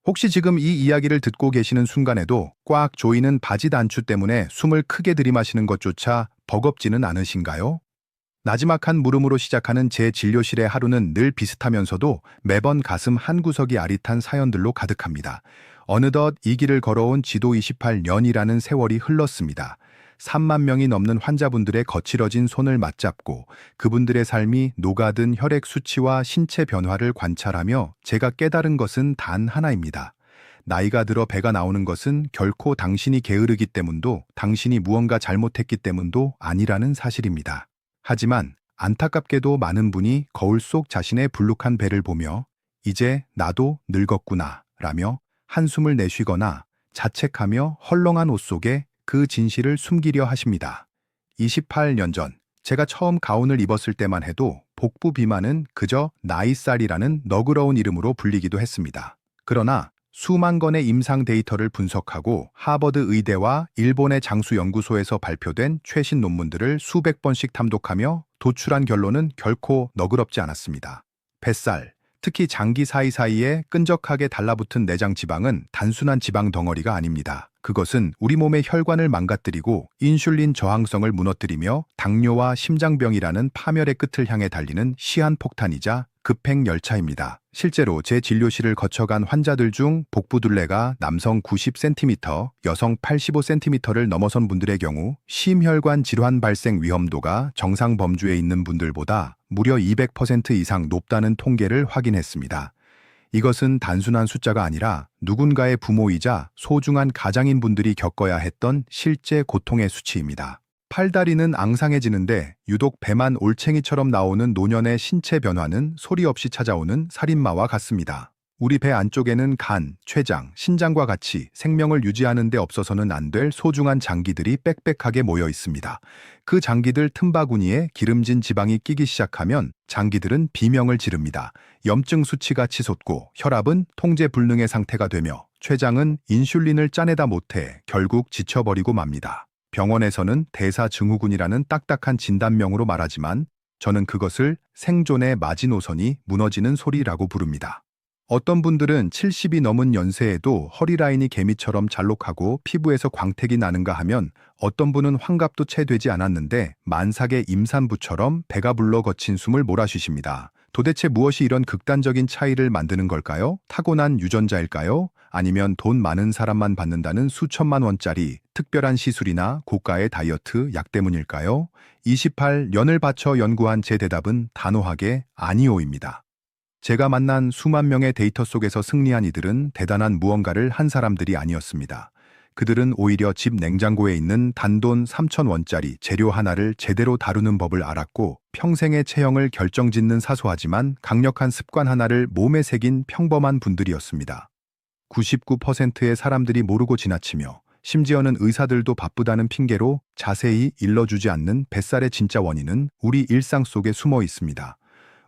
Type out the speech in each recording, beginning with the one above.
혹시 지금 이 이야기를 듣고 계시는 순간에도 꽉 조이는 바지 단추 때문에 숨을 크게 들이마시는 것조차 버겁지는 않으신가요? 나지막한 물음으로 시작하는 제 진료실의 하루는 늘 비슷하면서도 매번 가슴 한구석이 아릿한 사연들로 가득합니다. 어느덧 이 길을 걸어온 지도 28년이라는 세월이 흘렀습니다. 3만 명이 넘는 환자분들의 거칠어진 손을 맞잡고 그분들의 삶이 녹아든 혈액 수치와 신체 변화를 관찰하며 제가 깨달은 것은 단 하나입니다. 나이가 들어 배가 나오는 것은 결코 당신이 게으르기 때문도 당신이 무언가 잘못했기 때문도 아니라는 사실입니다. 하지만 안타깝게도 많은 분이 거울 속 자신의 불룩한 배를 보며 이제 나도 늙었구나 라며 한숨을 내쉬거나 자책하며 헐렁한 옷 속에 그 진실을 숨기려 하십니다. 28년 전 제가 처음 가운을 입었을 때만 해도 복부 비만은 그저 나이살이라는 너그러운 이름으로 불리기도 했습니다. 그러나 수만 건의 임상 데이터를 분석하고 하버드 의대와 일본의 장수연구소에서 발표된 최신 논문들을 수백 번씩 탐독하며 도출한 결론은 결코 너그럽지 않았습니다. 뱃살, 특히 장기 사이사이에 끈적하게 달라붙은 내장 지방은 단순한 지방 덩어리가 아닙니다. 그것은 우리 몸의 혈관을 망가뜨리고 인슐린 저항성을 무너뜨리며 당뇨와 심장병이라는 파멸의 끝을 향해 달리는 시한폭탄이자 급행열차입니다. 실제로 제 진료실을 거쳐간 환자들 중 복부둘레가 남성 90cm, 여성 85cm를 넘어선 분들의 경우 심혈관 질환 발생 위험도가 정상 범주에 있는 분들보다 무려 200% 이상 높다는 통계를 확인했습니다. 이것은 단순한 숫자가 아니라 누군가의 부모이자 소중한 가장인 분들이 겪어야 했던 실제 고통의 수치입니다. 팔다리는 앙상해지는데 유독 배만 올챙이처럼 나오는 노년의 신체 변화는 소리 없이 찾아오는 살인마와 같습니다. 우리 배 안쪽에는 간, 췌장, 신장과 같이 생명을 유지하는 데 없어서는 안 될 소중한 장기들이 빽빽하게 모여 있습니다. 그 장기들 틈바구니에 기름진 지방이 끼기 시작하면 장기들은 비명을 지릅니다. 염증 수치가 치솟고 혈압은 통제 불능의 상태가 되며 췌장은 인슐린을 짜내다 못해 결국 지쳐버리고 맙니다. 병원에서는 대사증후군이라는 딱딱한 진단명으로 말하지만 저는 그것을 생존의 마지노선이 무너지는 소리라고 부릅니다. 어떤 분들은 70이 넘은 연세에도 허리라인이 개미처럼 잘록하고 피부에서 광택이 나는가 하면 어떤 분은 환갑도 채 되지 않았는데 만삭의 임산부처럼 배가 불러 거친 숨을 몰아쉬십니다. 도대체 무엇이 이런 극단적인 차이를 만드는 걸까요? 타고난 유전자일까요? 아니면 돈 많은 사람만 받는다는 수천만 원짜리 특별한 시술이나 고가의 다이어트 약 때문일까요? 28년을 바쳐 연구한 제 대답은 단호하게 아니오입니다. 제가 만난 수만 명의 데이터 속에서 승리한 이들은 대단한 무언가를 한 사람들이 아니었습니다. 그들은 오히려 집 냉장고에 있는 단돈 3,000원짜리 재료 하나를 제대로 다루는 법을 알았고 평생의 체형을 결정짓는 사소하지만 강력한 습관 하나를 몸에 새긴 평범한 분들이었습니다. 99%의 사람들이 모르고 지나치며 심지어는 의사들도 바쁘다는 핑계로 자세히 일러주지 않는 뱃살의 진짜 원인은 우리 일상 속에 숨어 있습니다.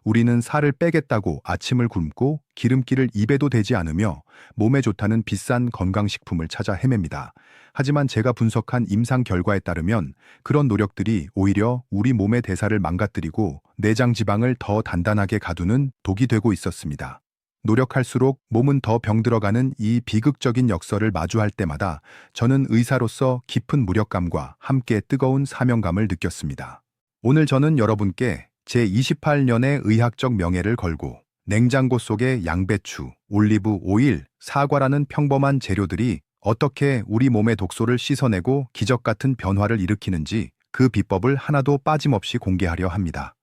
우리는 살을 빼겠다고 아침을 굶고 기름기를 입에도 대지 않으며 몸에 좋다는 비싼 건강식품을 찾아 헤맵니다. 하지만 제가 분석한 임상 결과에 따르면 그런 노력들이 오히려 우리 몸의 대사를 망가뜨리고 내장 지방을 더 단단하게 가두는 독이 되고 있었습니다. 노력할수록 몸은 더 병들어가는 이 비극적인 역설을 마주할 때마다 저는 의사로서 깊은 무력감과 함께 뜨거운 사명감을 느꼈습니다. 오늘 저는 여러분께 제28년의 의학적 명예를 걸고 냉장고 속의 양배추, 올리브 오일, 사과라는 평범한 재료들이 어떻게 우리 몸의 독소를 씻어내고 기적 같은 변화를 일으키는지 그 비법을 하나도 빠짐없이 공개하려 합니다.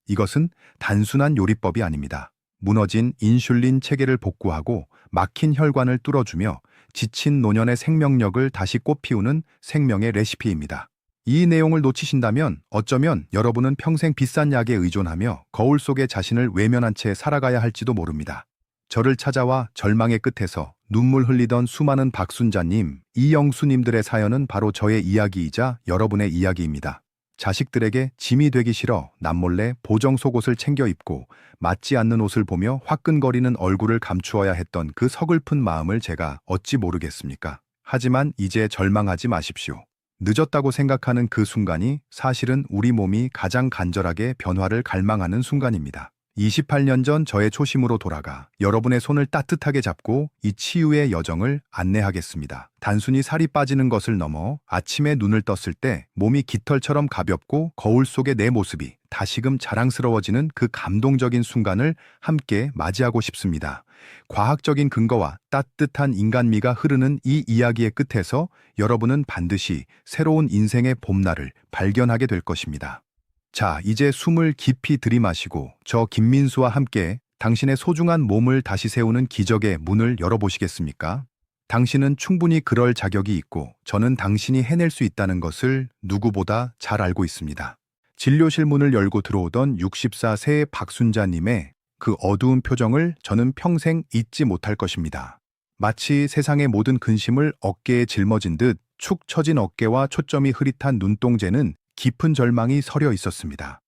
이것은 단순한 요리법이 아닙니다. 무너진 인슐린 체계를 복구하고 막힌 혈관을 뚫어주며 지친 노년의 생명력을 다시 꽃피우는 생명의 레시피입니다. 이 내용을 놓치신다면 어쩌면 여러분은 평생 비싼 약에 의존하며 거울 속의 자신을 외면한 채 살아가야 할지도 모릅니다. 저를 찾아와 절망의 끝에서 눈물 흘리던 수많은 박순자님, 이영수님들의 사연은 바로 저의 이야기이자 여러분의 이야기입니다. 자식들에게 짐이 되기 싫어 남몰래 보정 속옷을 챙겨 입고 맞지 않는 옷을 보며 화끈거리는 얼굴을 감추어야 했던 그 서글픈 마음을 제가 어찌 모르겠습니까? 하지만 이제 절망하지 마십시오. 늦었다고 생각하는 그 순간이 사실은 우리 몸이 가장 간절하게 변화를 갈망하는 순간입니다. 28년 전 저의 초심으로 돌아가 여러분의 손을 따뜻하게 잡고 이 치유의 여정을 안내하겠습니다. 단순히 살이 빠지는 것을 넘어 아침에 눈을 떴을 때 몸이 깃털처럼 가볍고 거울 속의 내 모습이 다시금 자랑스러워지는 그 감동적인 순간을 함께 맞이하고 싶습니다. 과학적인 근거와 따뜻한 인간미가 흐르는 이 이야기의 끝에서 여러분은 반드시 새로운 인생의 봄날을 발견하게 될 것입니다. 자, 이제 숨을 깊이 들이마시고 저 김민수와 함께 당신의 소중한 몸을 다시 세우는 기적의 문을 열어보시겠습니까? 당신은 충분히 그럴 자격이 있고 저는 당신이 해낼 수 있다는 것을 누구보다 잘 알고 있습니다. 진료실 문을 열고 들어오던 64세의 박순자님의 그 어두운 표정을 저는 평생 잊지 못할 것입니다. 마치 세상의 모든 근심을 어깨에 짊어진 듯 축 처진 어깨와 초점이 흐릿한 눈동자는 깊은 절망이 서려 있었습니다.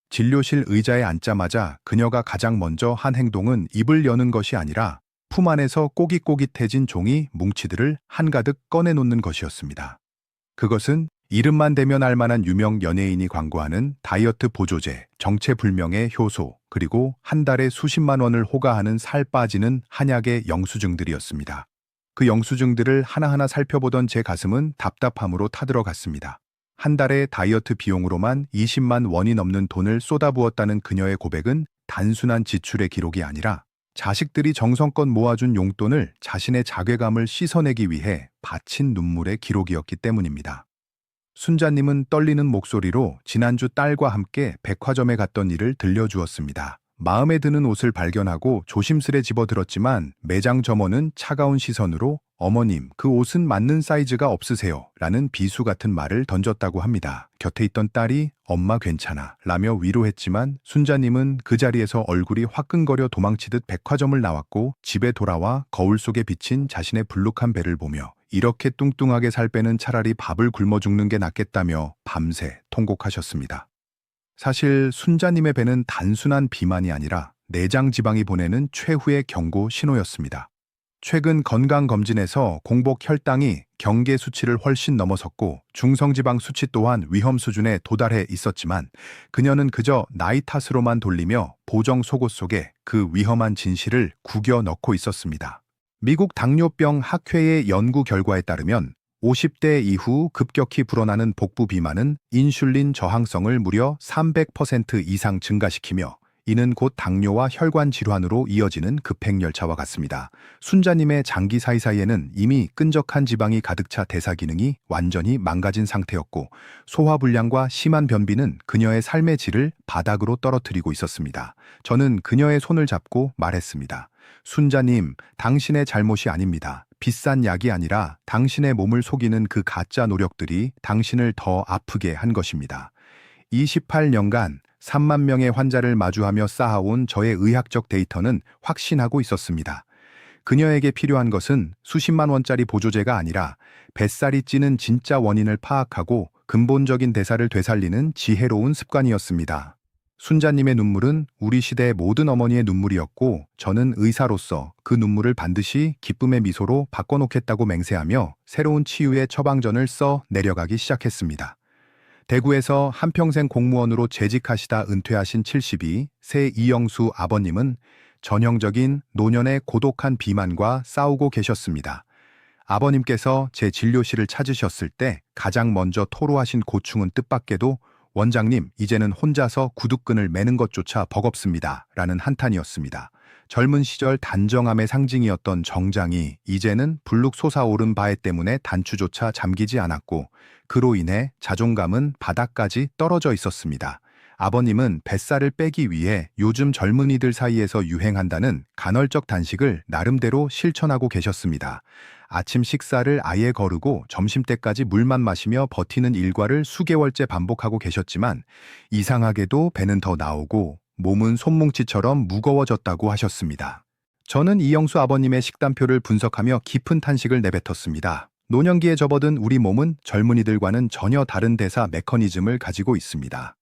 진료실 의자에 앉자마자 그녀가 가장 먼저 한 행동은 입을 여는 것이 아니라 품 안에서 꼬깃꼬깃해진 종이 뭉치들을 한가득 꺼내놓는 것이었습니다. 그것은 이름만 대면 알만한 유명 연예인이 광고하는 다이어트 보조제, 정체불명의 효소, 그리고 한 달에 수십만 원을 호가하는 살 빠지는 한약의 영수증들이었습니다. 그 영수증들을 하나하나 살펴보던 제 가슴은 답답함으로 타들어갔습니다. 한 달에 다이어트 비용으로만 20만 원이 넘는 돈을 쏟아부었다는 그녀의 고백은 단순한 지출의 기록이 아니라 자식들이 정성껏 모아준 용돈을 자신의 자괴감을 씻어내기 위해 바친 눈물의 기록이었기 때문입니다. 순자님은 떨리는 목소리로 지난주 딸과 함께 백화점에 갔던 일을 들려주었습니다. 마음에 드는 옷을 발견하고 조심스레 집어들었지만 매장 점원은 차가운 시선으로 "어머님, 그 옷은 맞는 사이즈가 없으세요" 라는 비수 같은 말을 던졌다고 합니다. 곁에 있던 딸이 "엄마 괜찮아" 라며 위로했지만 순자님은 그 자리에서 얼굴이 화끈거려 도망치듯 백화점을 나왔고 집에 돌아와 거울 속에 비친 자신의 불룩한 배를 보며 "이렇게 뚱뚱하게 살 빼는 차라리 밥을 굶어 죽는 게 낫겠다며 밤새 통곡하셨습니다. 사실 순자님의 배는 단순한 비만이 아니라 내장 지방이 보내는 최후의 경고 신호였습니다. 최근 건강검진에서 공복 혈당이 경계 수치를 훨씬 넘어섰고 중성지방 수치 또한 위험 수준에 도달해 있었지만 그녀는 그저 나이 탓으로만 돌리며 보정 속옷 속에 그 위험한 진실을 구겨 넣고 있었습니다. 미국 당뇨병 학회의 연구 결과에 따르면 50대 이후 급격히 불어나는 복부 비만은 인슐린 저항성을 무려 300% 이상 증가시키며 이는 곧 당뇨와 혈관 질환으로 이어지는 급행열차와 같습니다. 순자님의 장기 사이사이에는 이미 끈적한 지방이 가득 차 대사 기능이 완전히 망가진 상태였고 소화불량과 심한 변비는 그녀의 삶의 질을 바닥으로 떨어뜨리고 있었습니다. 저는 그녀의 손을 잡고 말했습니다. "순자님, 당신의 잘못이 아닙니다. 비싼 약이 아니라 당신의 몸을 속이는 그 가짜 노력들이 당신을 더 아프게 한 것입니다. 28년간 3만 명의 환자를 마주하며 쌓아온 저의 의학적 데이터는 확신하고 있었습니다. 그녀에게 필요한 것은 수십만 원짜리 보조제가 아니라 뱃살이 찌는 진짜 원인을 파악하고 근본적인 대사를 되살리는 지혜로운 습관이었습니다." 순자님의 눈물은 우리 시대의 모든 어머니의 눈물이었고 저는 의사로서 그 눈물을 반드시 기쁨의 미소로 바꿔놓겠다고 맹세하며 새로운 치유의 처방전을 써 내려가기 시작했습니다. 대구에서 한평생 공무원으로 재직하시다 은퇴하신 72세 이영수 아버님은 전형적인 노년의 고독한 비만과 싸우고 계셨습니다. 아버님께서 제 진료실을 찾으셨을 때 가장 먼저 토로하신 고충은 뜻밖에도 "원장님, 이제는 혼자서 구두끈을 매는 것조차 버겁습니다" 라는 한탄이었습니다. 젊은 시절 단정함의 상징이었던 정장이 이제는 불룩 솟아오른 바에 때문에 단추조차 잠기지 않았고 그로 인해 자존감은 바닥까지 떨어져 있었습니다. 아버님은 뱃살을 빼기 위해 요즘 젊은이들 사이에서 유행한다는 간헐적 단식을 나름대로 실천하고 계셨습니다. 아침 식사를 아예 거르고 점심때까지 물만 마시며 버티는 일과를 수개월째 반복하고 계셨지만 이상하게도 배는 더 나오고 몸은 손뭉치처럼 무거워졌다고 하셨습니다. 저는 이영수 아버님의 식단표를 분석하며 깊은 탄식을 내뱉었습니다. 노년기에 접어든 우리 몸은 젊은이들과는 전혀 다른 대사 메커니즘을 가지고 있습니다.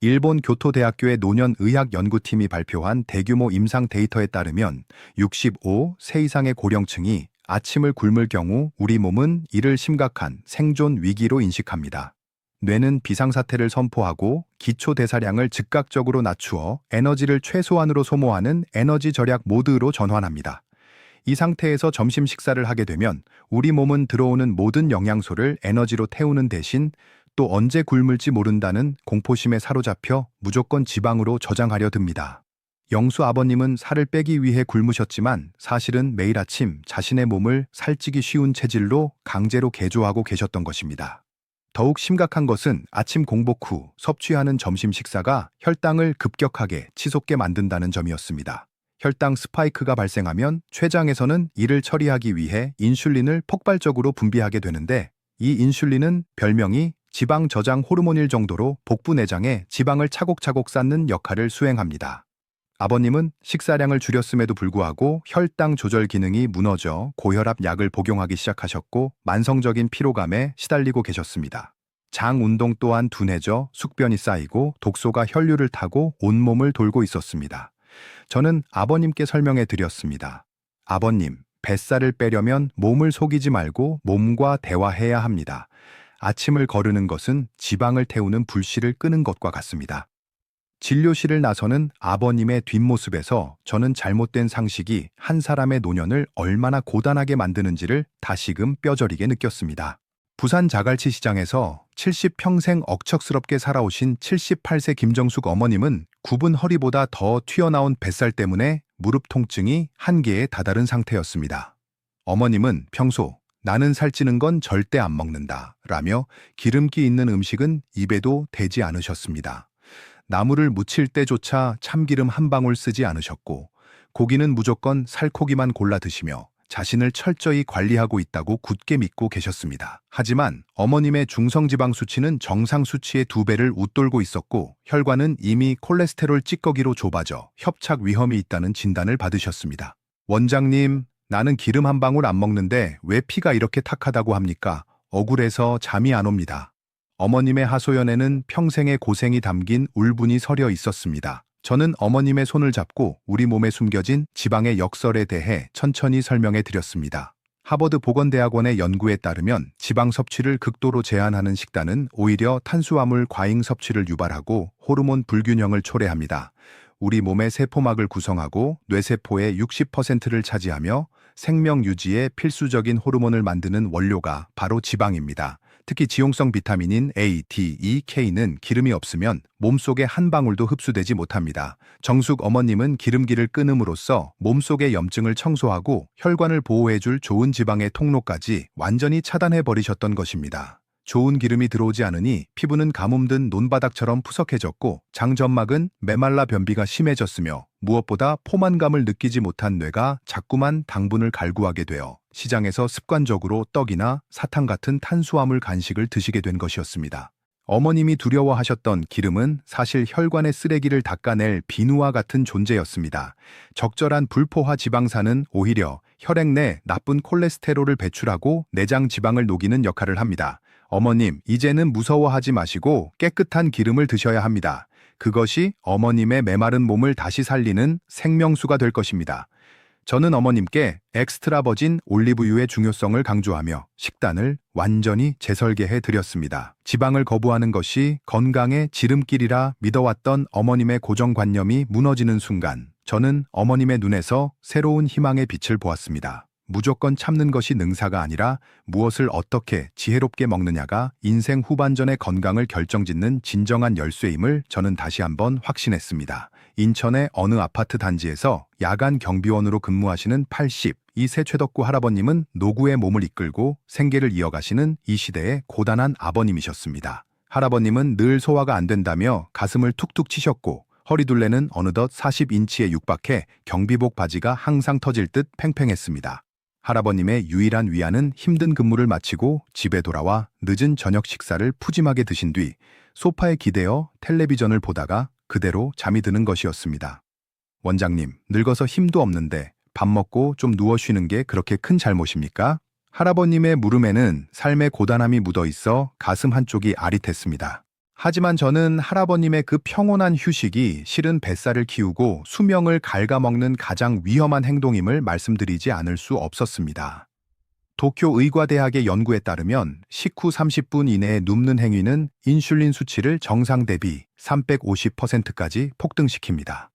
일본 교토대학교의 노년의학연구팀이 발표한 대규모 임상 데이터에 따르면 65세 이상의 고령층이 아침을 굶을 경우 우리 몸은 이를 심각한 생존 위기로 인식합니다. 뇌는 비상사태를 선포하고 기초 대사량을 즉각적으로 낮추어 에너지를 최소한으로 소모하는 에너지 절약 모드로 전환합니다. 이 상태에서 점심 식사를 하게 되면 우리 몸은 들어오는 모든 영양소를 에너지로 태우는 대신 또 언제 굶을지 모른다는 공포심에 사로잡혀 무조건 지방으로 저장하려 듭니다. 영수 아버님은 살을 빼기 위해 굶으셨지만 사실은 매일 아침 자신의 몸을 살찌기 쉬운 체질로 강제로 개조하고 계셨던 것입니다. 더욱 심각한 것은 아침 공복 후 섭취하는 점심 식사가 혈당을 급격하게 치솟게 만든다는 점이었습니다. 혈당 스파이크가 발생하면 췌장에서는 이를 처리하기 위해 인슐린을 폭발적으로 분비하게 되는데 이 인슐린은 별명이 지방 저장 호르몬일 정도로 복부 내장에 지방을 차곡차곡 쌓는 역할을 수행합니다. 아버님은 식사량을 줄였음에도 불구하고 혈당 조절 기능이 무너져 고혈압 약을 복용하기 시작하셨고 만성적인 피로감에 시달리고 계셨습니다. 장 운동 또한 둔해져 숙변이 쌓이고 독소가 혈류를 타고 온몸을 돌고 있었습니다. 저는 아버님께 설명해 드렸습니다. 아버님, 뱃살을 빼려면 몸을 속이지 말고 몸과 대화해야 합니다. 아침을 거르는 것은 지방을 태우는 불씨를 끄는 것과 같습니다. 진료실을 나서는 아버님의 뒷모습에서 저는 잘못된 상식이 한 사람의 노년을 얼마나 고단하게 만드는지를 다시금 뼈저리게 느꼈습니다. 부산 자갈치 시장에서 70평생 억척스럽게 살아오신 78세 김정숙 어머님은 굽은 허리보다 더 튀어나온 뱃살 때문에 무릎 통증이 한계에 다다른 상태였습니다. 어머님은 평소 나는 살찌는 건 절대 안 먹는다 라며 기름기 있는 음식은 입에도 대지 않으셨습니다. 나물을 무칠 때조차 참기름 한 방울 쓰지 않으셨고 고기는 무조건 살코기만 골라 드시며 자신을 철저히 관리하고 있다고 굳게 믿고 계셨습니다. 하지만 어머님의 중성지방 수치는 정상 수치의 2배를 웃돌고 있었고 혈관은 이미 콜레스테롤 찌꺼기로 좁아져 협착 위험이 있다는 진단을 받으셨습니다. 원장님, 나는 기름 한 방울 안 먹는데 왜 피가 이렇게 탁하다고 합니까? 억울해서 잠이 안 옵니다. 어머님의 하소연에는 평생의 고생이 담긴 울분이 서려 있었습니다. 저는 어머님의 손을 잡고 우리 몸에 숨겨진 지방의 역설에 대해 천천히 설명해 드렸습니다. 하버드 보건대학원의 연구에 따르면 지방 섭취를 극도로 제한하는 식단은 오히려 탄수화물 과잉 섭취를 유발하고 호르몬 불균형을 초래합니다. 우리 몸의 세포막을 구성하고 뇌세포의 60%를 차지하며 생명 유지에 필수적인 호르몬을 만드는 원료가 바로 지방입니다. 특히 지용성 비타민인 A, D, E, K는 기름이 없으면 몸속에 한 방울도 흡수되지 못합니다. 정숙 어머님은 기름기를 끊음으로써 몸속의 염증을 청소하고 혈관을 보호해줄 좋은 지방의 통로까지 완전히 차단해버리셨던 것입니다. 좋은 기름이 들어오지 않으니 피부는 가뭄든 논바닥처럼 푸석해졌고 장점막은 메말라 변비가 심해졌으며 무엇보다 포만감을 느끼지 못한 뇌가 자꾸만 당분을 갈구하게 되어 시장에서 습관적으로 떡이나 사탕 같은 탄수화물 간식을 드시게 된 것이었습니다. 어머님이 두려워하셨던 기름은 사실 혈관의 쓰레기를 닦아낼 비누와 같은 존재였습니다. 적절한 불포화 지방산은 오히려 혈액 내 나쁜 콜레스테롤을 배출하고 내장 지방을 녹이는 역할을 합니다. 어머님, 이제는 무서워하지 마시고 깨끗한 기름을 드셔야 합니다. 그것이 어머님의 메마른 몸을 다시 살리는 생명수가 될 것입니다. 저는 어머님께 엑스트라 버진 올리브유의 중요성을 강조하며 식단을 완전히 재설계해 드렸습니다. 지방을 거부하는 것이 건강의 지름길이라 믿어왔던 어머님의 고정관념이 무너지는 순간 저는 어머님의 눈에서 새로운 희망의 빛을 보았습니다. 무조건 참는 것이 능사가 아니라 무엇을 어떻게 지혜롭게 먹느냐가 인생 후반전의 건강을 결정짓는 진정한 열쇠임을 저는 다시 한번 확신했습니다. 인천의 어느 아파트 단지에서 야간 경비원으로 근무하시는 82세 최덕구 할아버님은 노구의 몸을 이끌고 생계를 이어가시는 이 시대의 고단한 아버님이셨습니다. 할아버님은 늘 소화가 안 된다며 가슴을 툭툭 치셨고 허리둘레는 어느덧 40인치에 육박해 경비복 바지가 항상 터질 듯 팽팽했습니다. 할아버님의 유일한 위안은 힘든 근무를 마치고 집에 돌아와 늦은 저녁 식사를 푸짐하게 드신 뒤 소파에 기대어 텔레비전을 보다가 그대로 잠이 드는 것이었습니다. 원장님, 늙어서 힘도 없는데 밥 먹고 좀 누워 쉬는 게 그렇게 큰 잘못입니까? 할아버님의 물음에는 삶의 고단함이 묻어 있어 가슴 한쪽이 아릿했습니다. 하지만 저는 할아버님의 그 평온한 휴식이 실은 뱃살을 키우고 수명을 갉아먹는 가장 위험한 행동임을 말씀드리지 않을 수 없었습니다. 도쿄 의과대학의 연구에 따르면 식후 30분 이내에 눕는 행위는 인슐린 수치를 정상 대비 350%까지 폭등시킵니다.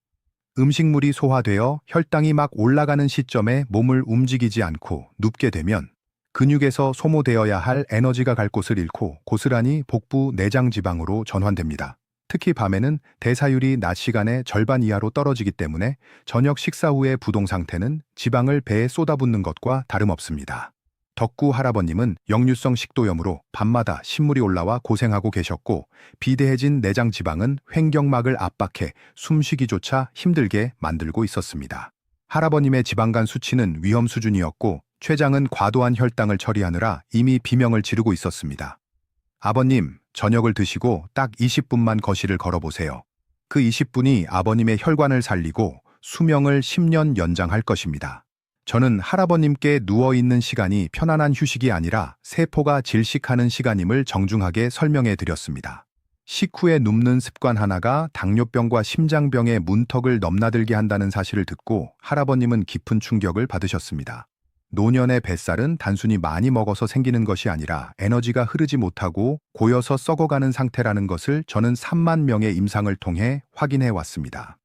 음식물이 소화되어 혈당이 막 올라가는 시점에 몸을 움직이지 않고 눕게 되면 근육에서 소모되어야 할 에너지가 갈 곳을 잃고 고스란히 복부 내장 지방으로 전환됩니다. 특히 밤에는 대사율이 낮 시간의 절반 이하로 떨어지기 때문에 저녁 식사 후의 부동 상태는 지방을 배에 쏟아붓는 것과 다름없습니다. 덕구 할아버님은 역류성 식도염으로 밤마다 신물이 올라와 고생하고 계셨고 비대해진 내장 지방은 횡격막을 압박해 숨쉬기조차 힘들게 만들고 있었습니다. 할아버님의 지방간 수치는 위험 수준이었고 췌장은 과도한 혈당을 처리하느라 이미 비명을 지르고 있었습니다. 아버님, 저녁을 드시고 딱 20분만 거실을 걸어보세요. 그 20분이 아버님의 혈관을 살리고 수명을 10년 연장할 것입니다. 저는 할아버님께 누워있는 시간이 편안한 휴식이 아니라 세포가 질식하는 시간임을 정중하게 설명해 드렸습니다. 식후에 눕는 습관 하나가 당뇨병과 심장병의 문턱을 넘나들게 한다는 사실을 듣고 할아버님은 깊은 충격을 받으셨습니다. 노년의 뱃살은 단순히 많이 먹어서 생기는 것이 아니라 에너지가 흐르지 못하고 고여서 썩어가는 상태라는 것을 저는 3만 명의 임상을 통해 확인해 왔습니다.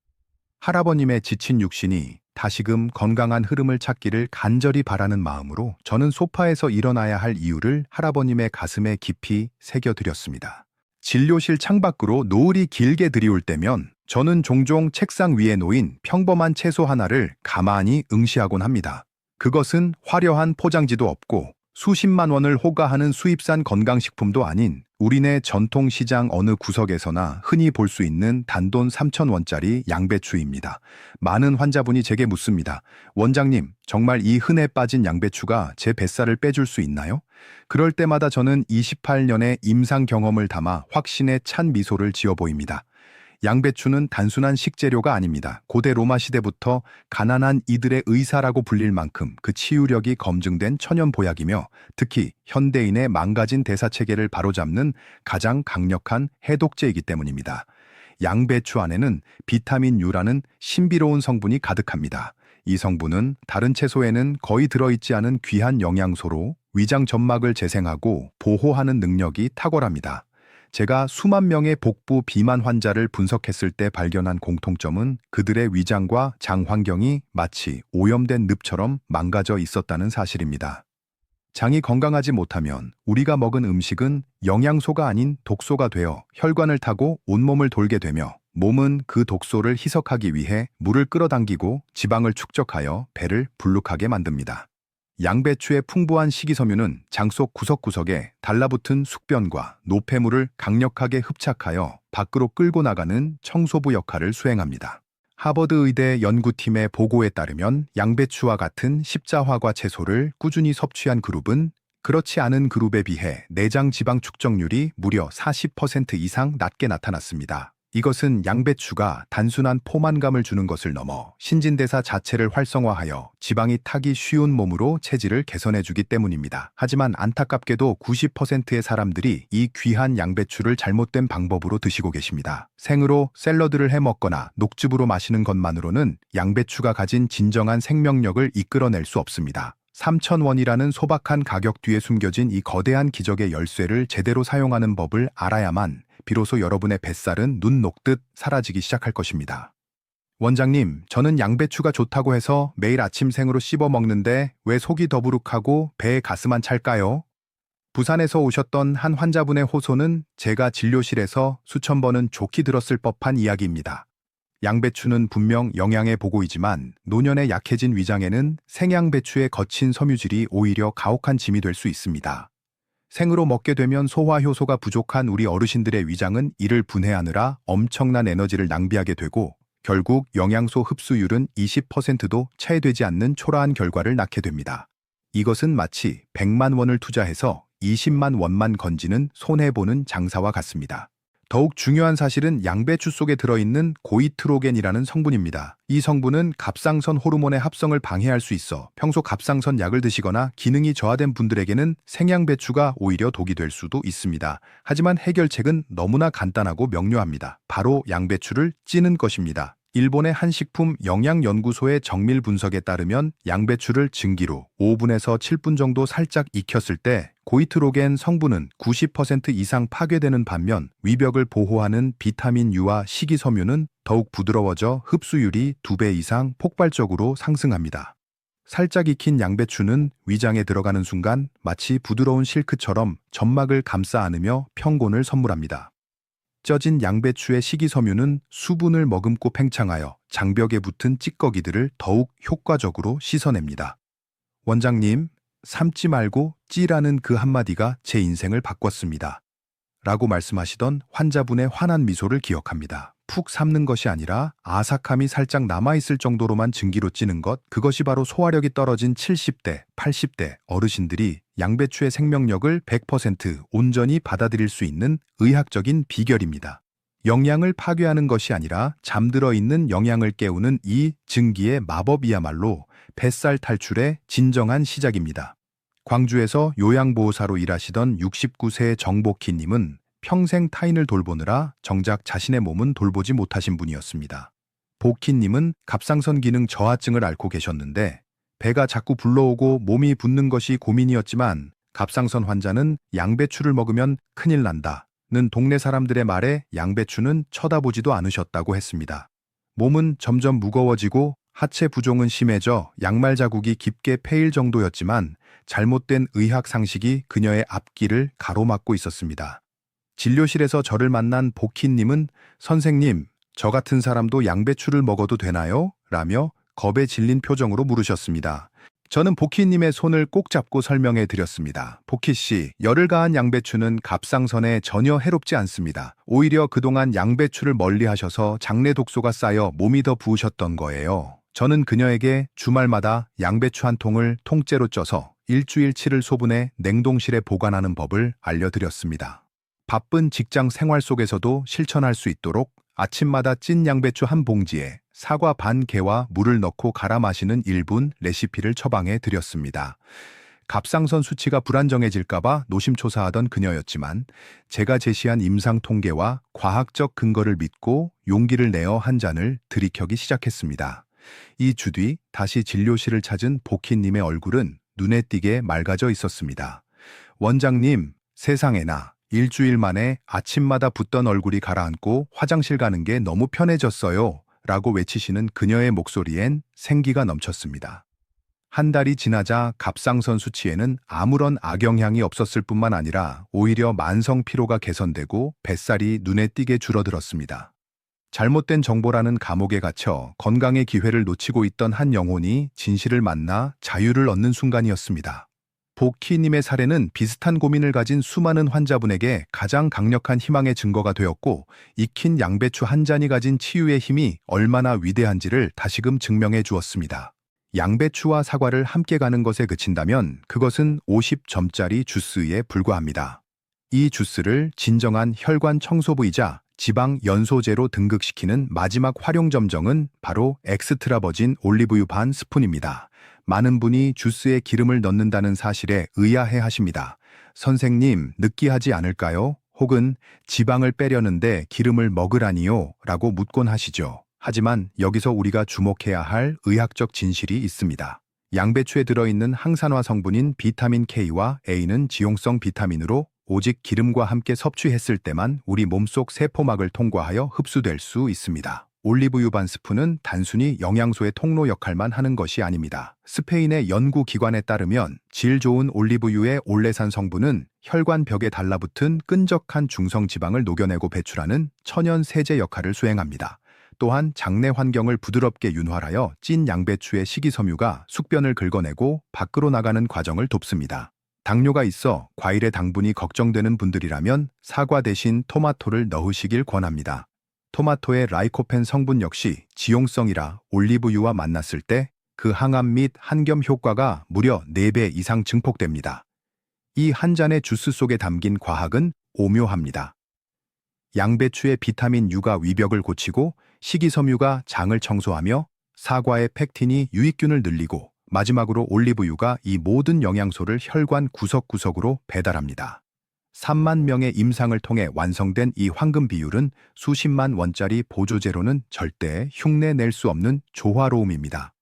할아버님의 지친 육신이 다시금 건강한 흐름을 찾기를 간절히 바라는 마음으로 저는 소파에서 일어나야 할 이유를 할아버님의 가슴에 깊이 새겨드렸습니다. 진료실 창밖으로 노을이 길게 들이올 때면 저는 종종 책상 위에 놓인 평범한 채소 하나를 가만히 응시하곤 합니다. 그것은 화려한 포장지도 없고 수십만 원을 호가하는 수입산 건강식품도 아닌 우리네 전통시장 어느 구석에서나 흔히 볼 수 있는 단돈 3,000원짜리 양배추입니다. 많은 환자분이 제게 묻습니다. 원장님, 정말 이 흔해 빠진 양배추가 제 뱃살을 빼줄 수 있나요? 그럴 때마다 저는 28년의 임상 경험을 담아 확신에 찬 미소를 지어 보입니다. 양배추는 단순한 식재료가 아닙니다. 고대 로마 시대부터 가난한 이들의 의사라고 불릴 만큼 그 치유력이 검증된 천연 보약이며 특히 현대인의 망가진 대사체계를 바로잡는 가장 강력한 해독제이기 때문입니다. 양배추 안에는 비타민 U라는 신비로운 성분이 가득합니다. 이 성분은 다른 채소에는 거의 들어있지 않은 귀한 영양소로 위장 점막을 재생하고 보호하는 능력이 탁월합니다. 제가 수만 명의 복부 비만 환자를 분석했을 때 발견한 공통점은 그들의 위장과 장 환경이 마치 오염된 늪처럼 망가져 있었다는 사실입니다. 장이 건강하지 못하면 우리가 먹은 음식은 영양소가 아닌 독소가 되어 혈관을 타고 온몸을 돌게 되며 몸은 그 독소를 희석하기 위해 물을 끌어당기고 지방을 축적하여 배를 불룩하게 만듭니다. 양배추의 풍부한 식이섬유는 장 속 구석구석에 달라붙은 숙변과 노폐물을 강력하게 흡착하여 밖으로 끌고 나가는 청소부 역할을 수행합니다. 하버드 의대 연구팀의 보고에 따르면 양배추와 같은 십자화과 채소를 꾸준히 섭취한 그룹은 그렇지 않은 그룹에 비해 내장 지방 축적률이 무려 40% 이상 낮게 나타났습니다. 이것은 양배추가 단순한 포만감을 주는 것을 넘어 신진대사 자체를 활성화하여 지방이 타기 쉬운 몸으로 체질을 개선해주기 때문입니다. 하지만 안타깝게도 90%의 사람들이 이 귀한 양배추를 잘못된 방법으로 드시고 계십니다. 생으로 샐러드를 해 먹거나 녹즙으로 마시는 것만으로는 양배추가 가진 진정한 생명력을 이끌어낼 수 없습니다. 3,000원이라는 소박한 가격 뒤에 숨겨진 이 거대한 기적의 열쇠를 제대로 사용하는 법을 알아야만 비로소 여러분의 뱃살은 눈 녹듯 사라지기 시작할 것입니다. 원장님, 저는 양배추가 좋다고 해서 매일 아침 생으로 씹어 먹는데 왜 속이 더부룩하고 배에 가스만 찰까요? 부산에서 오셨던 한 환자분의 호소는 제가 진료실에서 수천 번은 좋게 들었을 법한 이야기입니다. 양배추는 분명 영양에 보고이지만 노년에 약해진 위장에는 생양배추의 거친 섬유질이 오히려 가혹한 짐이 될 수 있습니다. 생으로 먹게 되면 소화 효소가 부족한 우리 어르신들의 위장은 이를 분해하느라 엄청난 에너지를 낭비하게 되고 결국 영양소 흡수율은 20%도 채 되지 않는 초라한 결과를 낳게 됩니다. 이것은 마치 100만 원을 투자해서 20만 원만 건지는 손해보는 장사와 같습니다. 더욱 중요한 사실은 양배추 속에 들어있는 고이트로겐이라는 성분입니다. 이 성분은 갑상선 호르몬의 합성을 방해할 수 있어 평소 갑상선 약을 드시거나 기능이 저하된 분들에게는 생양배추가 오히려 독이 될 수도 있습니다. 하지만 해결책은 너무나 간단하고 명료합니다. 바로 양배추를 찌는 것입니다. 일본의 한 식품 영양연구소의 정밀 분석에 따르면 양배추를 증기로 5분에서 7분 정도 살짝 익혔을 때 고이트로겐 성분은 90% 이상 파괴되는 반면 위벽을 보호하는 비타민 U와 식이섬유는 더욱 부드러워져 흡수율이 2배 이상 폭발적으로 상승합니다. 살짝 익힌 양배추는 위장에 들어가는 순간 마치 부드러운 실크처럼 점막을 감싸 안으며 평곤을 선물합니다. 쪄진 양배추의 식이섬유는 수분을 머금고 팽창하여 장벽에 붙은 찌꺼기들을 더욱 효과적으로 씻어냅니다. 원장님, 삶지 말고 찌라는 그 한마디가 제 인생을 바꿨습니다. 라고 말씀하시던 환자분의 환한 미소를 기억합니다. 푹 삶는 것이 아니라 아삭함이 살짝 남아있을 정도로만 증기로 찌는 것, 그것이 바로 소화력이 떨어진 70대, 80대 어르신들이 양배추의 생명력을 100% 온전히 받아들일 수 있는 의학적인 비결입니다. 영양을 파괴하는 것이 아니라 잠들어 있는 영양을 깨우는 이 증기의 마법이야말로 뱃살 탈출의 진정한 시작입니다. 광주에서 요양보호사로 일하시던 69세 정복희님은 평생 타인을 돌보느라 정작 자신의 몸은 돌보지 못하신 분이었습니다. 복희님은 갑상선 기능 저하증을 앓고 계셨는데 배가 자꾸 불러오고 몸이 붓는 것이 고민이었지만 갑상선 환자는 양배추를 먹으면 큰일 난다는 동네 사람들의 말에 양배추는 쳐다보지도 않으셨다고 했습니다. 몸은 점점 무거워지고 하체 부종은 심해져 양말 자국이 깊게 패일 정도였지만 잘못된 의학 상식이 그녀의 앞길을 가로막고 있었습니다. 진료실에서 저를 만난 복희님은 선생님, 저 같은 사람도 양배추를 먹어도 되나요? 라며 겁에 질린 표정으로 물으셨습니다. 저는 복희님의 손을 꼭 잡고 설명해 드렸습니다. 복희씨, 열을 가한 양배추는 갑상선에 전혀 해롭지 않습니다. 오히려 그동안 양배추를 멀리 하셔서 장내 독소가 쌓여 몸이 더 부으셨던 거예요. 저는 그녀에게 주말마다 양배추 한 통을 통째로 쪄서 일주일치를 소분해 냉동실에 보관하는 법을 알려드렸습니다. 바쁜 직장 생활 속에서도 실천할 수 있도록 아침마다 찐 양배추 한 봉지에 사과 반 개와 물을 넣고 갈아 마시는 1분 레시피를 처방해 드렸습니다. 갑상선 수치가 불안정해질까봐 노심초사하던 그녀였지만 제가 제시한 임상 통계와 과학적 근거를 믿고 용기를 내어 한 잔을 들이켜기 시작했습니다. 2주 뒤 다시 진료실을 찾은 복희님의 얼굴은 눈에 띄게 맑아져 있었습니다. 원장님, 세상에나 일주일 만에 아침마다 붓던 얼굴이 가라앉고 화장실 가는 게 너무 편해졌어요. 라고 외치시는 그녀의 목소리엔 생기가 넘쳤습니다. 한 달이 지나자 갑상선 수치에는 아무런 악영향이 없었을 뿐만 아니라 오히려 만성 피로가 개선되고 뱃살이 눈에 띄게 줄어들었습니다. 잘못된 정보라는 감옥에 갇혀 건강의 기회를 놓치고 있던 한 영혼이 진실을 만나 자유를 얻는 순간이었습니다. 복희님의 사례는 비슷한 고민을 가진 수많은 환자분에게 가장 강력한 희망의 증거가 되었고, 익힌 양배추 한 잔이 가진 치유의 힘이 얼마나 위대한지를 다시금 증명해 주었습니다. 양배추와 사과를 함께 가는 것에 그친다면 그것은 50점짜리 주스에 불과합니다. 이 주스를 진정한 혈관 청소부이자 지방 연소제로 등극시키는 마지막 활용 점정은 바로 엑스트라 버진 올리브유 반 스푼입니다. 많은 분이 주스에 기름을 넣는다는 사실에 의아해 하십니다. 선생님, 느끼하지 않을까요? 혹은 지방을 빼려는데 기름을 먹으라니요? 라고 묻곤 하시죠. 하지만 여기서 우리가 주목해야 할 의학적 진실이 있습니다. 양배추에 들어있는 항산화 성분인 비타민 K와 A는 지용성 비타민으로 오직 기름과 함께 섭취했을 때만 우리 몸속 세포막을 통과하여 흡수될 수 있습니다. 올리브유 반 스푼은 단순히 영양소의 통로 역할만 하는 것이 아닙니다. 스페인의 연구기관에 따르면 질 좋은 올리브유의 올레산 성분은 혈관 벽에 달라붙은 끈적한 중성지방을 녹여내고 배출하는 천연 세제 역할을 수행합니다. 또한 장내 환경을 부드럽게 윤활하여 찐 양배추의 식이섬유가 숙변을 긁어내고 밖으로 나가는 과정을 돕습니다. 당뇨가 있어 과일의 당분이 걱정되는 분들이라면 사과 대신 토마토를 넣으시길 권합니다. 토마토의 라이코펜 성분 역시 지용성이라 올리브유와 만났을 때 그 항암 및 한겸 효과가 무려 4배 이상 증폭됩니다. 이 한 잔의 주스 속에 담긴 과학은 오묘합니다. 양배추의 비타민 U가 위벽을 고치고 식이섬유가 장을 청소하며 사과의 팩틴이 유익균을 늘리고 마지막으로 올리브유가 이 모든 영양소를 혈관 구석구석으로 배달합니다. 3만 명의 임상을 통해 완성된 이 황금 비율은 수십만 원짜리 보조제로는 절대 흉내 낼 수 없는 조화로움입니다.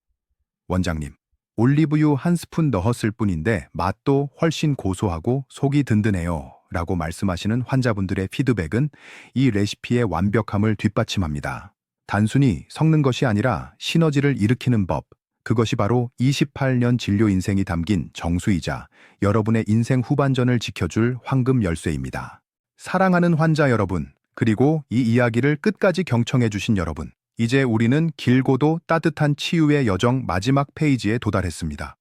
원장님, 올리브유 한 스푼 넣었을 뿐인데 맛도 훨씬 고소하고 속이 든든해요. 라고 말씀하시는 환자분들의 피드백은 이 레시피의 완벽함을 뒷받침합니다. 단순히 섞는 것이 아니라 시너지를 일으키는 법, 그것이 바로 28년 진료 인생이 담긴 정수이자 여러분의 인생 후반전을 지켜줄 황금 열쇠입니다. 사랑하는 환자 여러분, 그리고 이 이야기를 끝까지 경청해 주신 여러분, 이제 우리는 길고도 따뜻한 치유의 여정 마지막 페이지에 도달했습니다.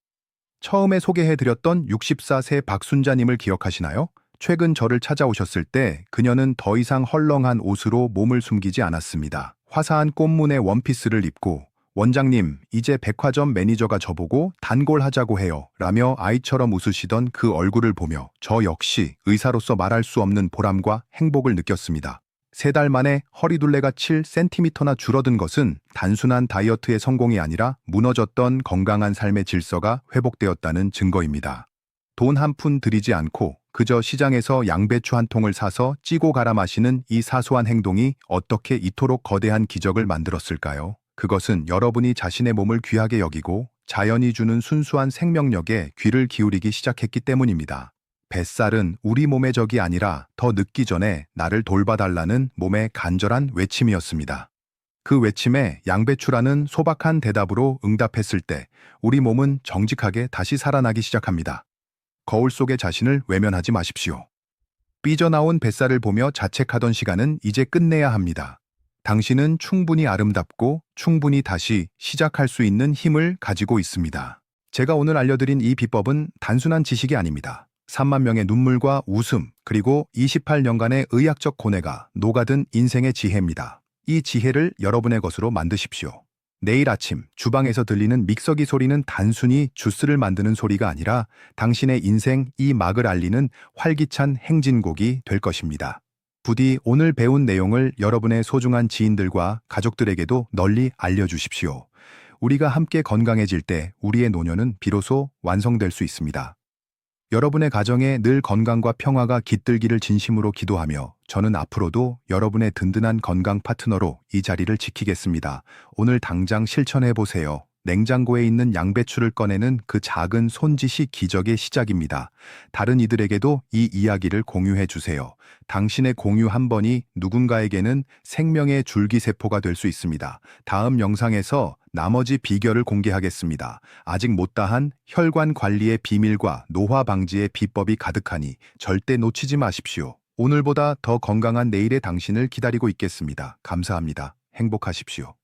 처음에 소개해드렸던 64세 박순자님을 기억하시나요? 최근 저를 찾아오셨을 때 그녀는 더 이상 헐렁한 옷으로 몸을 숨기지 않았습니다. 화사한 꽃무늬 원피스를 입고 원장님, 이제 백화점 매니저가 저보고 단골하자고 해요. 라며 아이처럼 웃으시던 그 얼굴을 보며 저 역시 의사로서 말할 수 없는 보람과 행복을 느꼈습니다. 3달 만에 허리둘레가 7cm나 줄어든 것은 단순한 다이어트의 성공이 아니라 무너졌던 건강한 삶의 질서가 회복되었다는 증거입니다. 돈 한 푼 들이지 않고 그저 시장에서 양배추 한 통을 사서 찌고 갈아 마시는 이 사소한 행동이 어떻게 이토록 거대한 기적을 만들었을까요? 그것은 여러분이 자신의 몸을 귀하게 여기고 자연이 주는 순수한 생명력에 귀를 기울이기 시작했기 때문입니다. 뱃살은 우리 몸의 적이 아니라 더 늦기 전에 나를 돌봐달라는 몸의 간절한 외침이었습니다. 그 외침에 양배추라는 소박한 대답으로 응답했을 때 우리 몸은 정직하게 다시 살아나기 시작합니다. 거울 속의 자신을 외면하지 마십시오. 삐져나온 뱃살을 보며 자책하던 시간은 이제 끝내야 합니다. 당신은 충분히 아름답고 충분히 다시 시작할 수 있는 힘을 가지고 있습니다. 제가 오늘 알려드린 이 비법은 단순한 지식이 아닙니다. 3만 명의 눈물과 웃음, 그리고 28년간의 의학적 고뇌가 녹아든 인생의 지혜입니다. 이 지혜를 여러분의 것으로 만드십시오. 내일 아침 주방에서 들리는 믹서기 소리는 단순히 주스를 만드는 소리가 아니라 당신의 인생 이 막을 알리는 활기찬 행진곡이 될 것입니다. 부디 오늘 배운 내용을 여러분의 소중한 지인들과 가족들에게도 널리 알려주십시오. 우리가 함께 건강해질 때 우리의 노년은 비로소 완성될 수 있습니다. 여러분의 가정에 늘 건강과 평화가 깃들기를 진심으로 기도하며 저는 앞으로도 여러분의 든든한 건강 파트너로 이 자리를 지키겠습니다. 오늘 당장 실천해보세요. 냉장고에 있는 양배추를 꺼내는 그 작은 손짓이 기적의 시작입니다. 다른 이들에게도 이 이야기를 공유해 주세요. 당신의 공유 한 번이 누군가에게는 생명의 줄기세포가 될 수 있습니다. 다음 영상에서 나머지 비결을 공개하겠습니다. 아직 못다한 혈관 관리의 비밀과 노화 방지의 비법이 가득하니 절대 놓치지 마십시오. 오늘보다 더 건강한 내일의 당신을 기다리고 있겠습니다. 감사합니다. 행복하십시오.